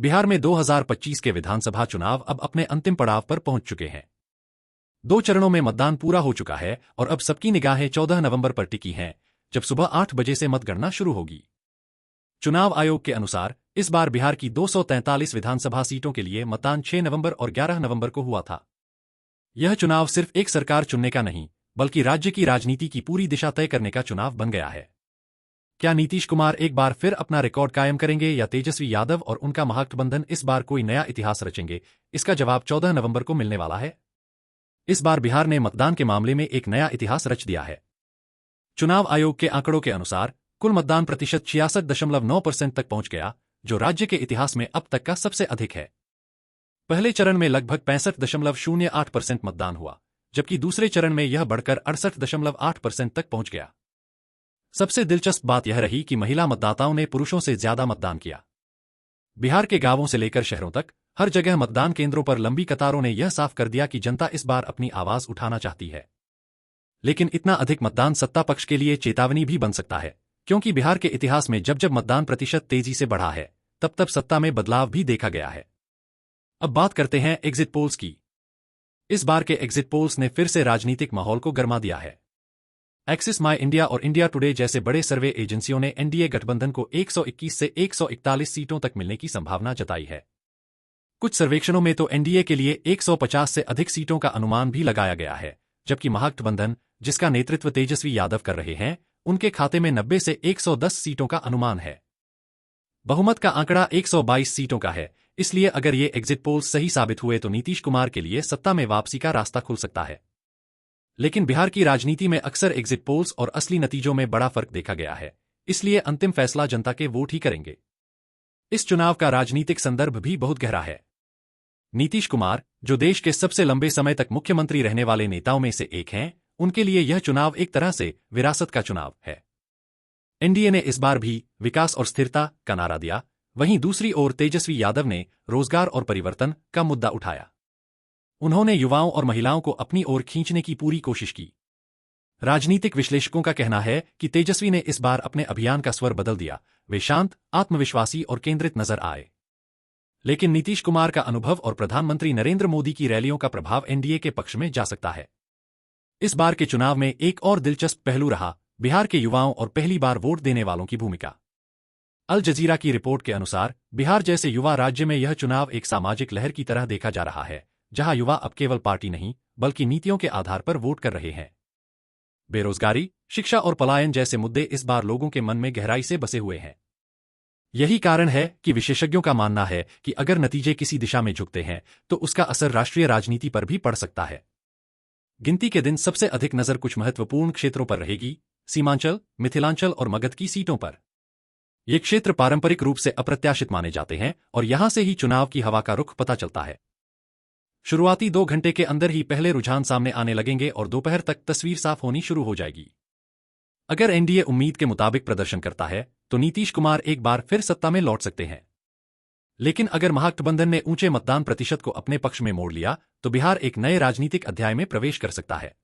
बिहार में 2025 के विधानसभा चुनाव अब अपने अंतिम पड़ाव पर पहुंच चुके हैं। 2 चरणों में मतदान पूरा हो चुका है और अब सबकी निगाहें 14 नवंबर पर टिकी हैं, जब सुबह 8 बजे से मतगणना शुरू होगी। चुनाव आयोग के अनुसार इस बार बिहार की 243 विधानसभा सीटों के लिए मतदान 6 नवंबर और 11 नवंबर को हुआ था। यह चुनाव सिर्फ एक सरकार चुनने का नहीं, बल्कि राज्य की राजनीति की पूरी दिशा तय करने का चुनाव बन गया है। क्या नीतीश कुमार एक बार फिर अपना रिकॉर्ड कायम करेंगे या तेजस्वी यादव और उनका महागठबंधन इस बार कोई नया इतिहास रचेंगे? इसका जवाब 14 नवंबर को मिलने वाला है। इस बार बिहार ने मतदान के मामले में एक नया इतिहास रच दिया है। चुनाव आयोग के आंकड़ों के अनुसार कुल मतदान प्रतिशत 66.9% तक पहुंच गया, जो राज्य के इतिहास में अब तक का सबसे अधिक है। पहले चरण में लगभग 65.08% मतदान हुआ, जबकि दूसरे चरण में यह बढ़कर 68.8% तक पहुंच गया। सबसे दिलचस्प बात यह रही कि महिला मतदाताओं ने पुरुषों से ज्यादा मतदान किया। बिहार के गांवों से लेकर शहरों तक हर जगह मतदान केंद्रों पर लंबी कतारों ने यह साफ कर दिया कि जनता इस बार अपनी आवाज उठाना चाहती है। लेकिन इतना अधिक मतदान सत्ता पक्ष के लिए चेतावनी भी बन सकता है, क्योंकि बिहार के इतिहास में जब जब मतदान प्रतिशत तेजी से बढ़ा है, तब तब सत्ता में बदलाव भी देखा गया है। अब बात करते हैं एग्जिट पोल्स की। इस बार के एग्जिट पोल्स ने फिर से राजनीतिक माहौल को गरमा दिया है। एक्सिस माई इंडिया और इंडिया टुडे जैसे बड़े सर्वे एजेंसियों ने एनडीए गठबंधन को 121 से 141 सीटों तक मिलने की संभावना जताई है। कुछ सर्वेक्षणों में तो एनडीए के लिए 150 से अधिक सीटों का अनुमान भी लगाया गया है, जबकि महागठबंधन, जिसका नेतृत्व तेजस्वी यादव कर रहे हैं, उनके खाते में 90 से 110 सीटों का अनुमान है। बहुमत का आंकड़ा 122 सीटों का है, इसलिए अगर ये एग्जिट पोल्स सही साबित हुए तो नीतीश कुमार के लिए सत्ता में वापसी का रास्ता खुल सकता है। लेकिन बिहार की राजनीति में अक्सर एग्जिट पोल्स और असली नतीजों में बड़ा फर्क देखा गया है, इसलिए अंतिम फैसला जनता के वोट ही करेंगे। इस चुनाव का राजनीतिक संदर्भ भी बहुत गहरा है। नीतीश कुमार, जो देश के सबसे लंबे समय तक मुख्यमंत्री रहने वाले नेताओं में से एक हैं, उनके लिए यह चुनाव एक तरह से विरासत का चुनाव है। एनडीए ने इस बार भी विकास और स्थिरता का नारा दिया, वहीं दूसरी ओर तेजस्वी यादव ने रोजगार और परिवर्तन का मुद्दा उठाया। उन्होंने युवाओं और महिलाओं को अपनी ओर खींचने की पूरी कोशिश की। राजनीतिक विश्लेषकों का कहना है कि तेजस्वी ने इस बार अपने अभियान का स्वर बदल दिया, वे शांत, आत्मविश्वासी और केंद्रित नजर आए। लेकिन नीतीश कुमार का अनुभव और प्रधानमंत्री नरेंद्र मोदी की रैलियों का प्रभाव एनडीए के पक्ष में जा सकता है। इस बार के चुनाव में एक और दिलचस्प पहलू रहा बिहार के युवाओं और पहली बार वोट देने वालों की भूमिका। अल जजीरा की रिपोर्ट के अनुसार बिहार जैसे युवा राज्य में यह चुनाव एक सामाजिक लहर की तरह देखा जा रहा है, जहां युवा अब केवल पार्टी नहीं, बल्कि नीतियों के आधार पर वोट कर रहे हैं। बेरोजगारी, शिक्षा और पलायन जैसे मुद्दे इस बार लोगों के मन में गहराई से बसे हुए हैं। यही कारण है कि विशेषज्ञों का मानना है कि अगर नतीजे किसी दिशा में झुकते हैं, तो उसका असर राष्ट्रीय राजनीति पर भी पड़ सकता है। गिनती के दिन सबसे अधिक नजर कुछ महत्वपूर्ण क्षेत्रों पर रहेगी, सीमांचल, मिथिलांचल और मगध की सीटों पर। ये क्षेत्र पारंपरिक रूप से अप्रत्याशित माने जाते हैं और यहां से ही चुनाव की हवा का रुख पता चलता है। शुरुआती 2 घंटे के अंदर ही पहले रुझान सामने आने लगेंगे और दोपहर तक तस्वीर साफ होनी शुरू हो जाएगी। अगर एनडीए उम्मीद के मुताबिक प्रदर्शन करता है, तो नीतीश कुमार एक बार फिर सत्ता में लौट सकते हैं। लेकिन अगर महागठबंधन ने ऊंचे मतदान प्रतिशत को अपने पक्ष में मोड़ लिया, तो बिहार एक नए राजनीतिक अध्याय में प्रवेश कर सकता है।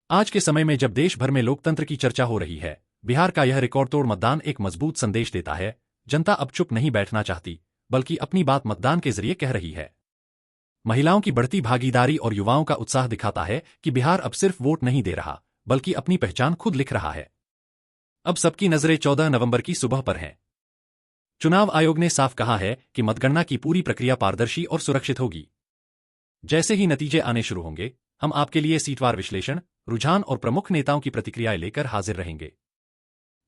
आज के समय में जब देश भर में लोकतंत्र की चर्चा हो रही है, बिहार का यह रिकॉर्ड तोड़ मतदान एक मजबूत संदेश देता है। जनता अब चुप नहीं बैठना चाहती, बल्कि अपनी बात मतदान के जरिए कह रही है। महिलाओं की बढ़ती भागीदारी और युवाओं का उत्साह दिखाता है कि बिहार अब सिर्फ वोट नहीं दे रहा, बल्कि अपनी पहचान खुद लिख रहा है। अब सबकी नजरें 14 नवंबर की सुबह पर हैं। चुनाव आयोग ने साफ कहा है कि मतगणना की पूरी प्रक्रिया पारदर्शी और सुरक्षित होगी। जैसे ही नतीजे आने शुरू होंगे, हम आपके लिए सीटवार विश्लेषण, रुझान और प्रमुख नेताओं की प्रतिक्रियाएं लेकर हाजिर रहेंगे।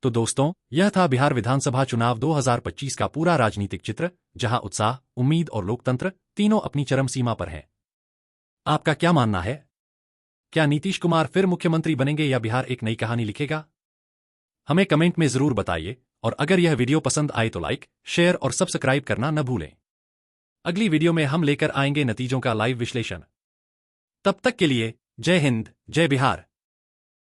तो दोस्तों, यह था बिहार विधानसभा चुनाव 2025 का पूरा राजनीतिक चित्र, जहां उत्साह, उम्मीद और लोकतंत्र तीनों अपनी चरम सीमा पर हैं। आपका क्या मानना है? क्या नीतीश कुमार फिर मुख्यमंत्री बनेंगे या बिहार एक नई कहानी लिखेगा? हमें कमेंट में जरूर बताइए, और अगर यह वीडियो पसंद आए तो लाइक, शेयर और सब्सक्राइब करना न भूलें। अगली वीडियो में हम लेकर आएंगे नतीजों का लाइव विश्लेषण। तब तक के लिए जय हिंद, जय बिहार।